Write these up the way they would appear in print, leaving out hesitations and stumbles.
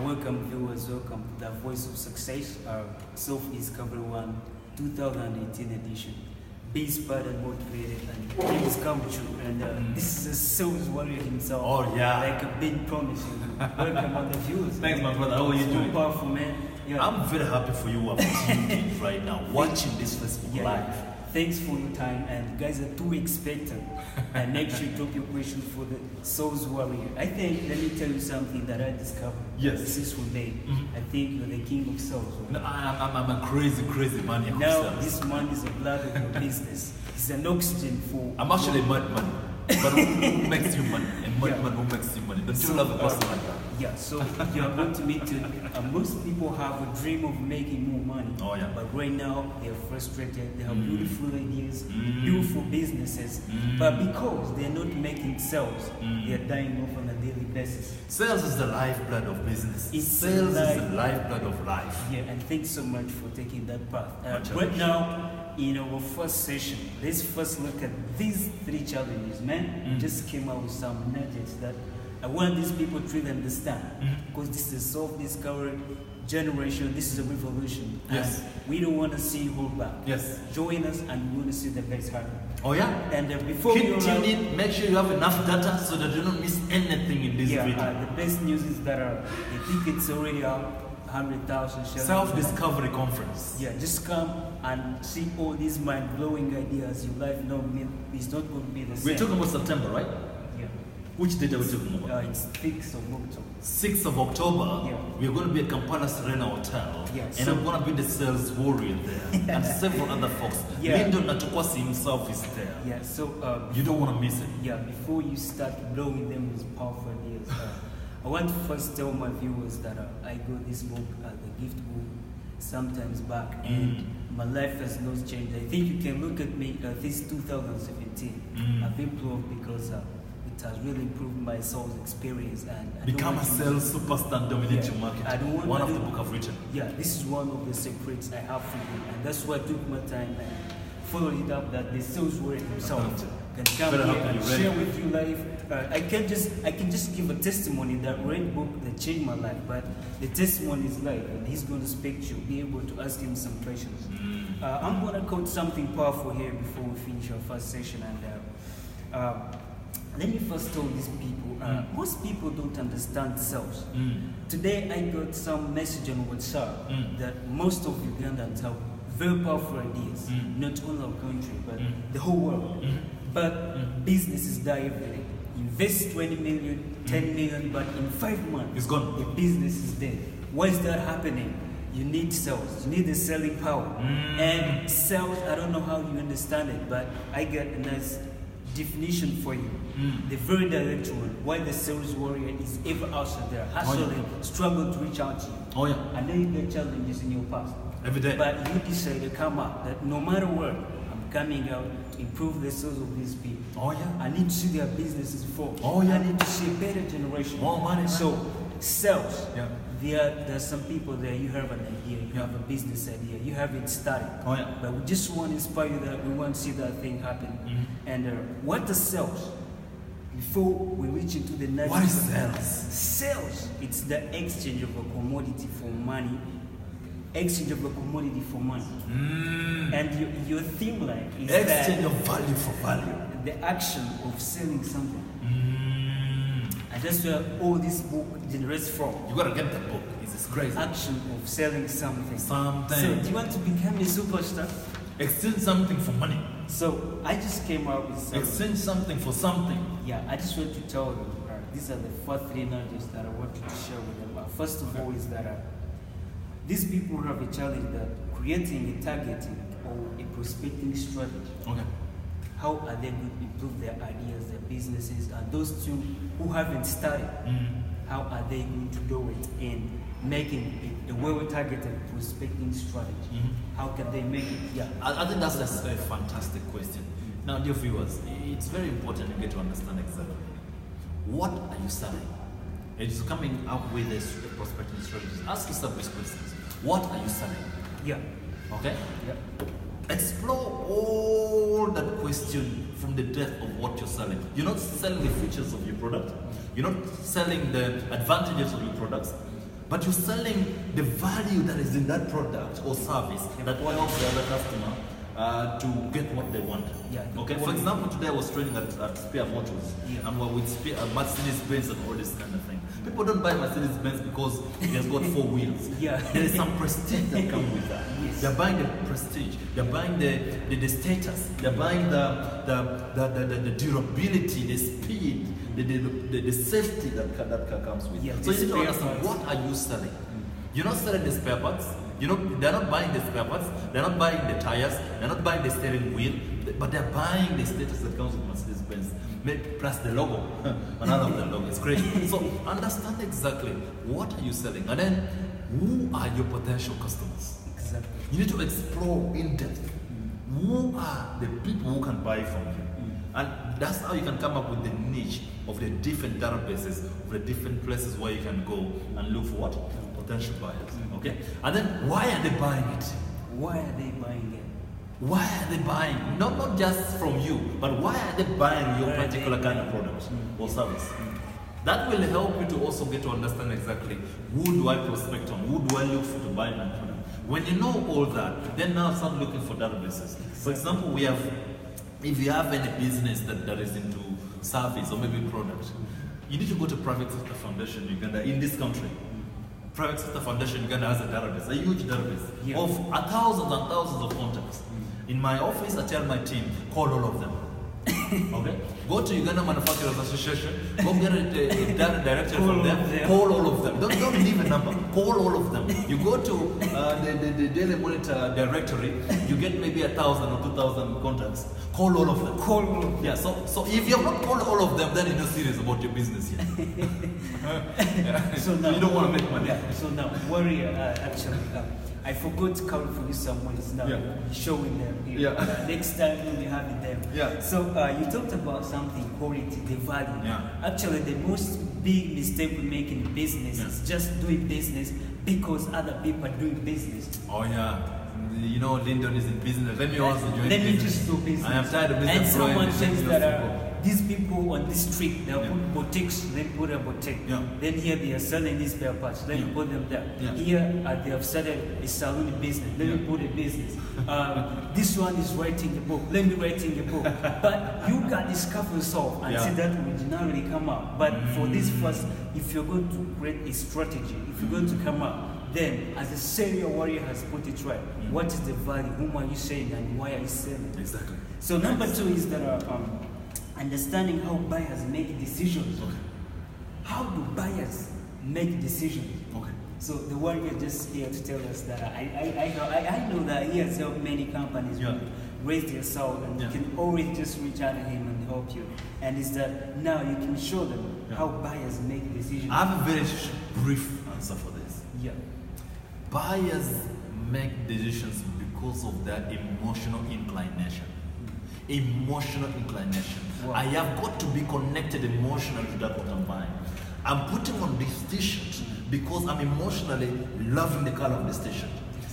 Welcome viewers, welcome to the Voice of Success, Self-Discovery 1, 2018 edition. Be inspired and motivated and dreams come true. And this is a sales warrior himself. Oh yeah. Like I've been promising you. Welcome on the viewers. Thanks my brother, how are you doing? Powerful man. Yeah. I'm very happy for you. I'm tuned in right now, watching this Facebook Live. Thanks for your time, and guys are too expectant. And make sure you drop your question for the Souls Warrior. I think, let me tell you something that I discovered. Yes. This is one day. I think you're the king of souls. Right? No, I'm a crazy man. Now, this man is the blood of your business. He's an oxygen for... I'm actually a madman. But who makes you money? A madman who makes you money. Don't you love a person like that? Yeah, so you're going to meet most people have a dream of making more money. Oh yeah. But right now they're frustrated. They have beautiful ideas, beautiful businesses, but because they're not making sales, they're dying off on a daily basis. Sales is the lifeblood of business. Sales is the lifeblood of life. Yeah, and thanks so much for taking that path. Right now, in our first session, let's first look at these 3 challenges, man. Just came out with some nuggets that I want these people to really understand, because this is a self-discovery generation. This is a revolution. Yes. And we don't want to see you hold back. Yes. Join us, and we want to see the best happen. Oh yeah. And before keep we tuning in, make sure you have enough data so that you don't miss anything in this video. The best news is that I think it's already out 100,000 shares. Self-discovery conference. Yeah, just come and see all these mind-blowing ideas. Your life is not going to be the same. We're talking about September, right? Yeah. Which date are we talking about? It's 6th of October. 6th of October, yeah. We're going to be at Kampala Serena Hotel, and I'm going to be the sales warrior there, and several other folks. Lindon Natukwasa himself is there. Yeah, so you don't want to miss it. Yeah, before you start blowing them with powerful ideas, I want to first tell my viewers that I got this book, the gift book, sometimes back, and my life has not changed. I think you can look at me, this 2017. I've improved because it has really improved my soul's experience. And become a sales superstar, dominate your market. One of the book I've written. Yeah, this is one of the secrets I have for you, and that's why I took my time and followed it up. That the sales warrior himself can come here and share with you life. I can just give a testimony that read book that changed my life, but the testimony is life, and he's going to speak to you, be able to ask him some questions. I'm going to quote something powerful here before we finish our first session, and let me first tell these people, most people don't understand sales. Today I got some message on WhatsApp that most of Ugandans have very powerful ideas, not only our country, but the whole world. But businesses die every day. Invest 20 million, 10 million, but in 5 months, it's gone. The business is dead. Why is that happening? You need sales. You need the selling power. And sales, I don't know how you understand it, but I got a nice definition for you. The very direct one. Why the sales warrior is ever out there, hustling, struggle to reach out to you. Oh yeah. I know you get challenges in your past. Every day. But you decide to come out that no matter what, I'm coming out to improve the sales of these people. Oh yeah. I need to see their businesses fall. Oh yeah. I need to see a better generation. More money. So sales. Yeah. There are some people there, you have an idea, you have a business idea, you have it started. Oh yeah. But we just want to inspire you that we want to see that thing happen. And what is sales? Before we reach into the next. What is sales? Sales, it's the exchange of a commodity for money. Exchange of a commodity for money. And your theme line is exchange of value for value. The action of selling something. And that's where all this book generates from. You gotta get the book. It's crazy. Action of selling something. Something. So do you want to become a superstar? Exchange something for money. So I just came out with something. Exchange something for something. Yeah, I just want to tell you, these are the first 3 nuggets that I want you to share with them. First of all is that these people have a challenge that creating a targeting or a prospecting strategy. Okay. How are they going to improve their ideas, their businesses, and those two who haven't started, how are they going to do it in making a well-targeted prospecting strategy? How can they make it? Yeah, I think that's a fantastic question. Now, dear viewers, it's very important you get to understand exactly what are you selling. It's coming up with a prospecting strategy. Ask yourself these questions. What are you selling? Yeah. Okay? Yeah. Explore all that question from the depth of what you're selling. You're not selling the features of your product. You're not selling the advantages of your products. But you're selling the value that is in that product or service that helps the other customer to get what they want. Yeah. Okay. For example, today I was training at Spare Motors, and we're with Mercedes-Benz and all this kind of thing. People don't buy Mercedes-Benz because it has got 4 wheels. Yeah. There is some prestige that comes with that. Yes. They're buying the prestige. They're buying the status. They're buying the durability, the speed, the safety that comes with. Yeah, so you need to understand, parts. what are you selling? You're not selling the spare parts. They're not buying the spare parts. They're not buying the tires. They're not buying the steering wheel. But they're buying the status that comes with Mercedes-Benz. Plus the logo. Another of the logo. It's crazy. So understand exactly what are you selling, and then who are your potential customers. Exactly. You need to explore in depth. Who are the people who can buy from you? And that's how you can come up with the niche of the different databases, of the different places where you can go and look for what? Potential buyers. Okay? And then why are they buying it? Why are they buying it? Why are they buying? Not just from you, but why are they buying your particular kind of product or service? That will help you to also get to understand exactly who do I prospect on, who do I look for to buy my product. When you know all that, then now start looking for databases. For example, if you have any business that is into service or maybe product, you need to go to Private Sector Foundation Uganda in this country. Private Sector Foundation Uganda has a database, a huge database of thousands and thousands of contacts. In my office, I tell my team, call all of them. Okay? Go to Uganda Manufacturers Association, go get a director from them, call all of them. Don't leave a number, call all of them. You go to the Daily Monitor directory, you get maybe 1,000 or 2,000 contacts. Call all of them. Call all of them. Yeah, so if you have not called all of them, then you're not serious about your business yet. So now, you don't want to make money. So now, Warrior, actually, I forgot to count for you some words now. Yeah. Showing them here. Next time we'll be having them. Yeah. So you talked about something, quality, the value. Yeah. Actually, the most big mistake we make in business is just doing business because other people are doing business. Oh yeah. Lindon is in business. Let me also join Let me business. just do business. I am tired of business. And someone says business that these people on this street, they'll put boutiques, they put a boutique. Yeah. Then here they are selling these spare parts, then you put them there. Yeah. Here they have started a saloon business, let me put a business. This one is writing a book, let me writing a book. But you can discover yourself and see that will generally come up. But for this first, if you're going to create a strategy, if you're going to come up, then as a serial warrior has put it right, what is the value, whom are you saying, and why are you selling? Exactly. So number 2 is that understanding how buyers make decisions. Okay. How do buyers make decisions? Okay. So the warrior just here to tell us that I know that he has helped many companies raise their soul, and you can always just reach out to him and help you. And it's that now you can show them how buyers make decisions. I have a very brief answer for this. Yeah. Buyers make decisions because of their emotional inclination. Emotional inclination. Wow. I have got to be connected emotionally to that what I'm buying. I'm putting on this t-shirt because I'm emotionally loving the color of this t-shirt.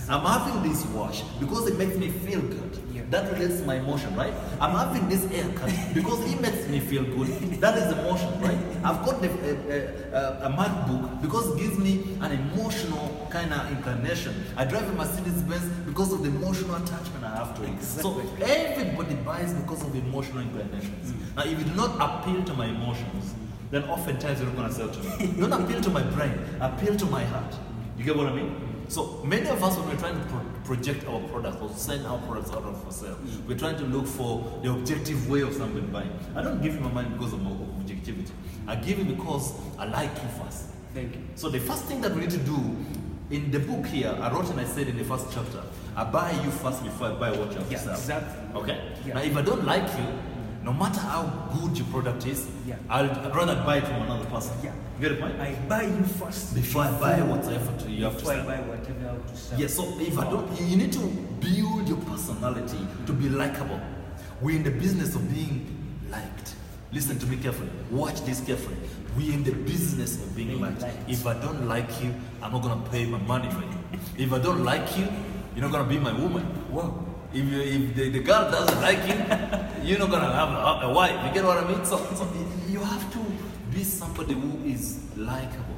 I'm having this watch because it makes me feel good. Yeah. That relates to my emotion, right? I'm having this haircut because it makes me feel good. That is emotion, right? I've got a MacBook because it gives me an emotional kind of inclination. I drive a Mercedes-Benz because of the emotional attachment I have to it. Exactly. So everybody buys because of emotional inclinations. Now, if you do not appeal to my emotions, then oftentimes you're not going to sell to me. Don't appeal to my brain, appeal to my heart. You get what I mean? So many of us, when we're trying to project our products or send our products out for sale, we're trying to look for the objective way of somebody buying. I don't give you my mind because of my objectivity. I give you because I like you first. Thank you. So the first thing that we need to do, in the book here, I wrote and I said in the first chapter, I buy you first before I buy what you have to sell. Exactly. Okay? Yeah. Now if I don't like you, no matter how good your product is, I'd rather buy it from another person. Yeah. You get the point? I buy you first Before I buy whatever you have to before I sell. buy whatever I have to sell. Yes, so if I don't, you need to build your personality to be likable. We're in the business of being liked. Listen to me carefully. Watch this carefully. We're in the business of being liked. If I don't like you, I'm not going to pay my money for you. If I don't like you, you're not going to be my woman. Wow. If the girl doesn't like him, you're not gonna have a wife. You get what I mean? So you have to be somebody who is likable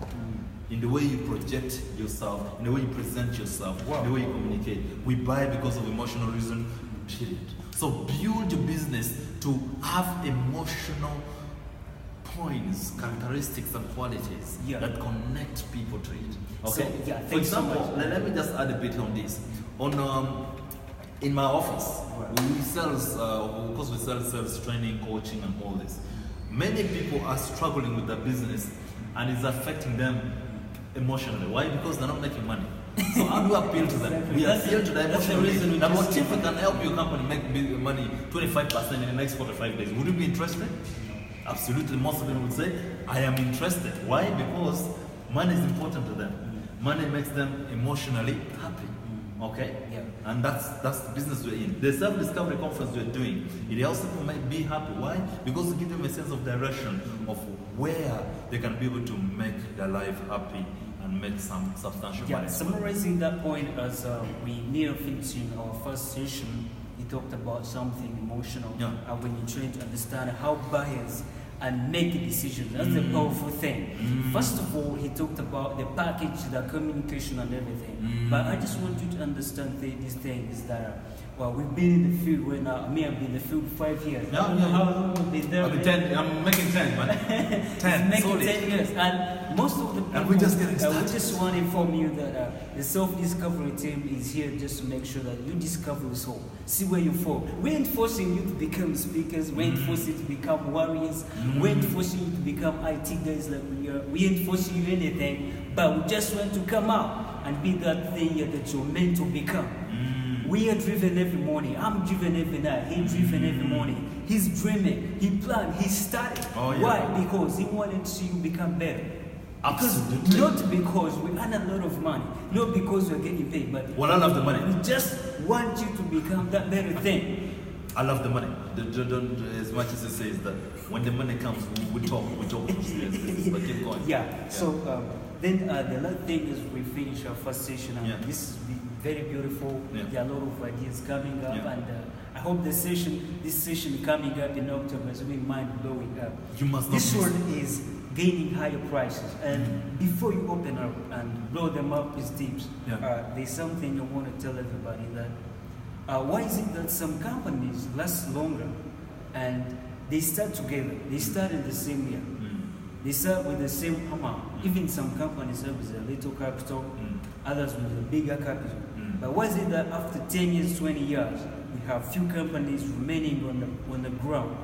in the way you project yourself, in the way you present yourself, in the way you communicate. We buy because of emotional reason, period. So build your business to have emotional points, characteristics, and qualities that connect people to it. Okay. So, For example, let me just add a bit on this. In my office, we sell, because we sell sales training, coaching, and all this. Many people are struggling with their business, and it's affecting them emotionally. Why? Because they're not making money. So how do you appeal to them? We appeal to them emotionally. Now, what if we can help your company make money 25% in the next 45 days? Would you be interested? Absolutely. Most of them would say, I am interested. Why? Because money is important to them. Money makes them emotionally happy. Okay? Yeah. And that's the business we're in. The self-discovery conference we're doing, it helps people be happy. Why? Because it gives them a sense of direction of where they can be able to make their life happy and make some substantial money. Summarizing that point, as we near finishing our first session, he talked about something emotional. When you're trying to understand how buyers and make a decision. That's the powerful thing. First of all, he talked about the package, the communication and everything. But I just want you to understand this thing is that, we've been in the field right now. I've been in the field 5 years. How long we've been there? I'm making 10, man. 10. Making 10 years. And most of the people, and we're just getting started. We just want to inform you that the self-discovery team is here just to make sure that you discover your soul. See where you fall. We're ain't forcing you to become speakers. We ain't forcing you to become warriors. We ain't forcing you to become IT guys like we are. We ain't forcing you anything. But we just want to come out and be that thing that you're meant to become. We are driven every morning. I'm driven every night. He's driven every morning. He's dreaming. He planned. He started. Why? Because he wanted to see you become better. Absolutely. Not because we earn a lot of money. Not because we're getting paid. But I love the money. We just want you to become that better thing. I love the money. As much as it says that when the money comes, we talk serious business. But keep going. So then the last thing is we finish our first session. And this is very beautiful. There are a lot of ideas coming up, and I hope this session coming up in October is really mind blowing. You must not this one is gaining higher prices, and before you open up and blow them up with tips, there's something I want to tell everybody that why is it that some companies last longer and they start together? They start in the same year. They start with the same amount. Even some companies have with a little capital, others with a bigger capital. But why is it that after 10 years, 20 years, we have few companies remaining on the ground?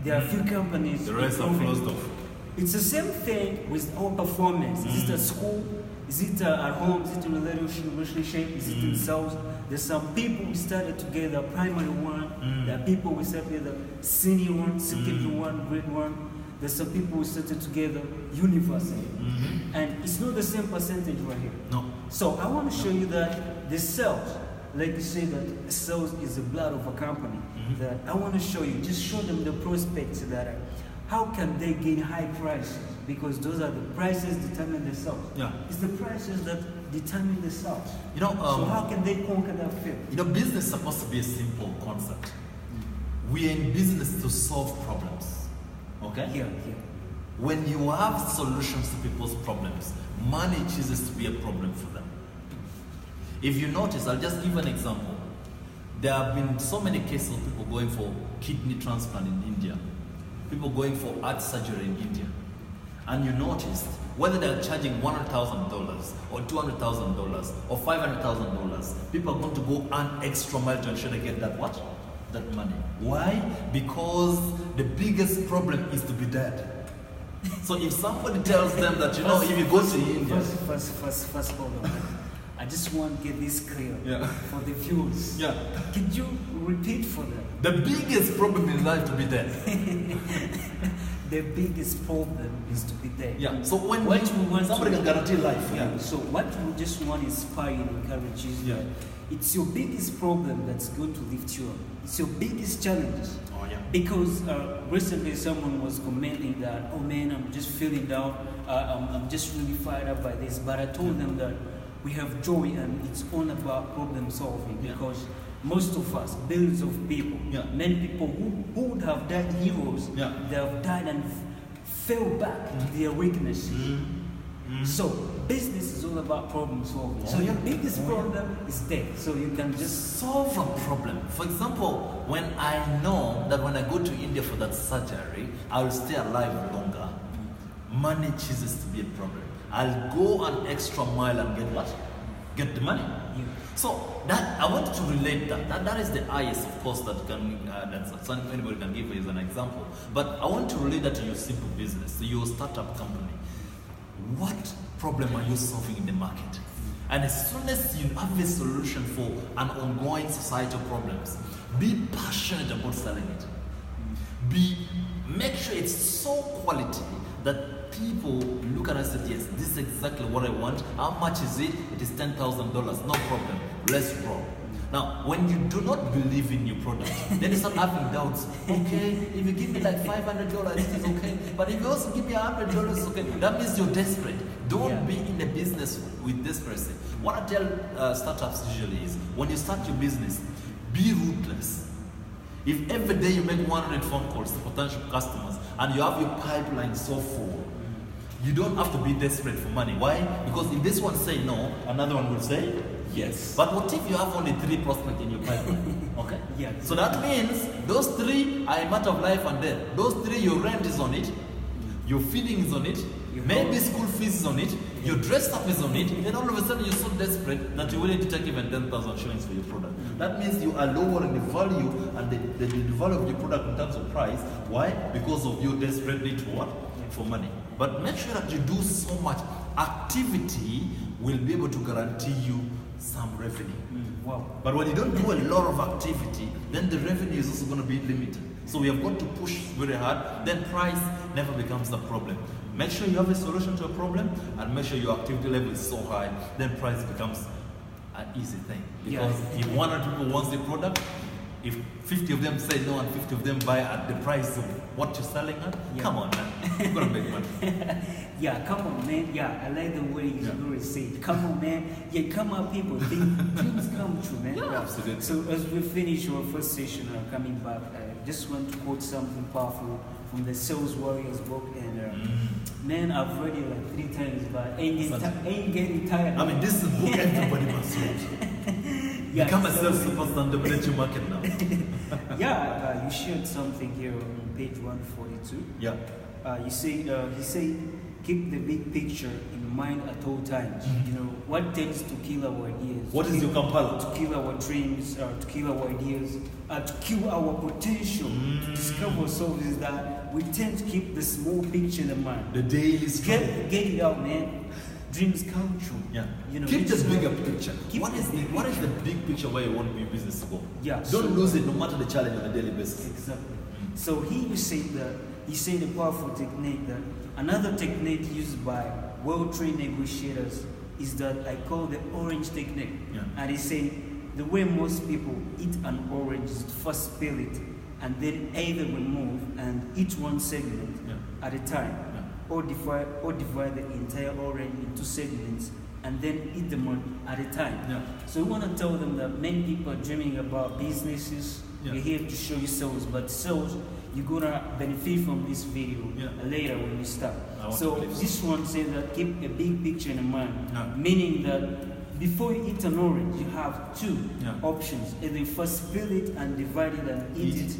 There are few companies. The rest are closed off. It's the same thing with our performance. Is it at school? Is it at home? Is it in a relationship? Is it in sales? There's some people we started together, primary one. There are people we started together, senior one, secondary one, grade one. There's some people we started together, university. And it's not the same percentage right here. No. So I want to show you that the sales, like you say that sales is the blood of a company, that I want to show you, just show them the prospects that how can they gain high prices? Because those are the prices determine the sales. It's the prices that determine the sales. So how can they conquer that field? Business is supposed to be a simple concept. We are in business to solve problems. Okay? When you have solutions to people's problems, money chooses to be a problem for them. If you notice, I'll just give an example. There have been so many cases of people going for kidney transplant in India, people going for heart surgery in India. And you noticed, whether they're charging $100,000 or $200,000 or $500,000, people are going to go an extra mile to ensure they get that what? That money. Why? Because the biggest problem is to be dead. So if somebody tells them that, if you go to India... First, hold on. I just want to get this clear for the viewers. Could you repeat for them? The biggest problem in life to be dead. The biggest problem is to be dead. So when somebody can guarantee life. So what we just want to inspire and encourage is that it's your biggest problem that's going to lift you up. It's your biggest challenge. Because recently someone was commenting that, oh man, I'm just feeling down. I'm just really fired up by this. But I told them that we have joy and it's all about problem solving. Because most of us, billions of people, Yeah. many people who would have died heroes, Yeah. they have died and fell back to their weaknesses. So business is all about problem solving. So your biggest problem is death. So you can just Solve a problem. For example, when I know that when I go to India for that surgery, I will stay alive longer, money chooses to be a problem. I'll go an extra mile and get what? Get the money. Yeah. So that I want to relate that is the highest, of course, that can that anybody can give you as an example. But I want to relate that to your simple business, to your startup company. What problem are you solving in the market? And as soon as you have a solution for an ongoing societal problems, be passionate about selling it. Make sure it's so quality that people look at us and say, yes, this is exactly what I want. How much is it? It is $10,000. No problem. Let's roll. Now, when you do not believe in your product, then you start having doubts. Okay, if you give me like $500, it is okay. But if you also give me $100, it's okay. That means you're desperate. Don't be in a business with desperation. What I tell startups usually is, when you start your business, be ruthless. If every day you make 100 phone calls to potential customers and you have your pipeline so full, you don't have to be desperate for money. Why? Because if this one say no, another one will say yes. But what if you have only 3 prospects in your pipeline? Okay? Yeah. So that means those 3 are a matter of life and death. Those 3, your rent is on it, your feeding is on it, maybe school fees is on it, your dress up is on it, then all of a sudden you're so desperate that you're willing to take even 10,000 shillings for your product. That means you are lowering the value and the value of your product in terms of price. Why? Because of your desperate need for what? For money. But make sure that you do so much activity will be able to guarantee you some revenue. Wow. But when you don't do a lot of activity, then the revenue is also going to be limited. So we have got to push very hard, then price never becomes the problem. Make sure you have a solution to a problem and make sure your activity level is so high, then price becomes an easy thing. Because if 100 people wants the product, if 50 of them say no and 50 of them buy at the price of what you're selling at, come on man, you're gonna make money. Yeah, come on man. Yeah, I like the way you always say it. Come on man. Yeah, come on people. Dreams come true, man. Yeah, absolutely. So as we finish our first session, coming back, I just want to quote something powerful from the Sales Warriors book, and man, I've read it like 3 times, but ain't getting tired. I mean, this is a book everybody must read. Become a sales superstar and dominate your market now. Yeah, you shared something here on page 142. Yeah. You say, he said, keep the big picture in mind at all times. You know, what tends to kill our ideas? What is your Kampala? To kill our dreams, to kill our ideas, to kill our potential, to discover ourselves is that we tend to keep the small picture in mind. The daily struggle. Get it out, man. Dreams come true. Yeah. You know, keep the bigger picture. What is the picture. big picture where you want your business to go? Yeah. Don't lose it no matter the challenge on a daily basis. Exactly. So he said a powerful technique that another technique used by well-trained negotiators is that I call the orange technique. Yeah. And he said the way most people eat an orange is to first peel it and then either remove and eat one segment at a time. Or divide the entire orange into segments and then eat them one at a time. Yeah. So we want to tell them that many people are dreaming about businesses. We're here to show you sales, but sales, you're gonna benefit from this video later when you start. So this one says that keep a big picture in mind, meaning that before you eat an orange, you have 2 options. Either first peel it and divide it and eat it.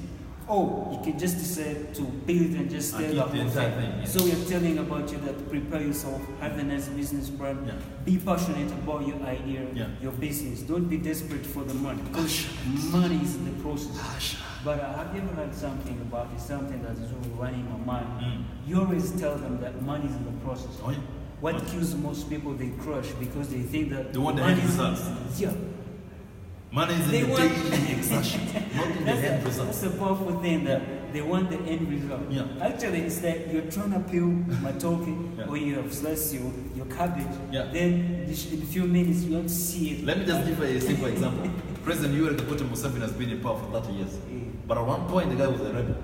Or you can just decide to peel it and just stay the whole thing. So we are telling about you that prepare yourself, have a nice business plan, be passionate about your idea, your business. Don't be desperate for the money, because money is in the process. But have you ever heard something about it, something that is really running in my mind? You always tell them that money is in the process. Oh, yeah. What kills most people, they crush because they think that they want the money end results. Money is in the daily exertion, not in the end result. That's a powerful thing, that they want the end result. Actually, it's that you're trying to peel matoke or you have sliced your cabbage. Then in a few minutes you don't see it. Let me just give you a simple example. President Yoweri Kaguta Museveni has been in power for 30 years. But at one point the guy was a rebel.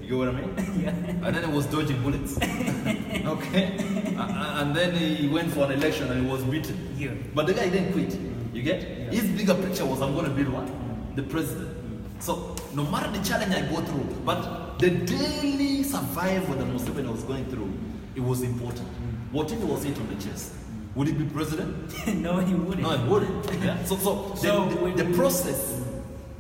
You get what I mean? And then he was dodging bullets. Okay? And then he went for an election and he was beaten. But the guy didn't quit. You get? His bigger picture was, I'm going to build one. the president. So no matter the challenge I go through, but the daily survival that Museveni was going through, it was important. What if it was hit on the chest? Would he be president? No, he wouldn't. No, he wouldn't. Yeah? So the process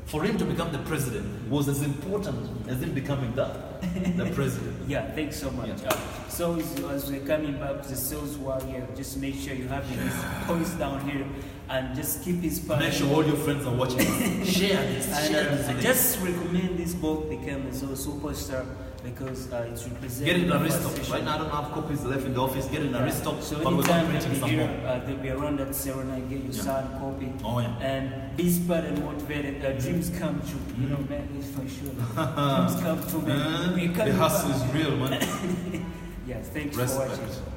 for him to become the president was as important as him becoming the president. Yeah, thanks so much. Yeah. So as we're coming back to the sales warrior, just make sure you have his points down here and just keep his part. Make sure all your friends are watching this. Share this. Share this. I just recommend this book, Become a Superstar, because it's representing. Get it in a restock. Right now I don't have copies left in the office. Get it in a restock. So but anytime we're they'll be here, they'll be around at 7, get your signed copy. Oh yeah. And be inspired and motivated. Dreams come true. You know, man, it's for sure. Dreams come true, man. The hustle is real, man. Yeah, thanks for Respect. watching.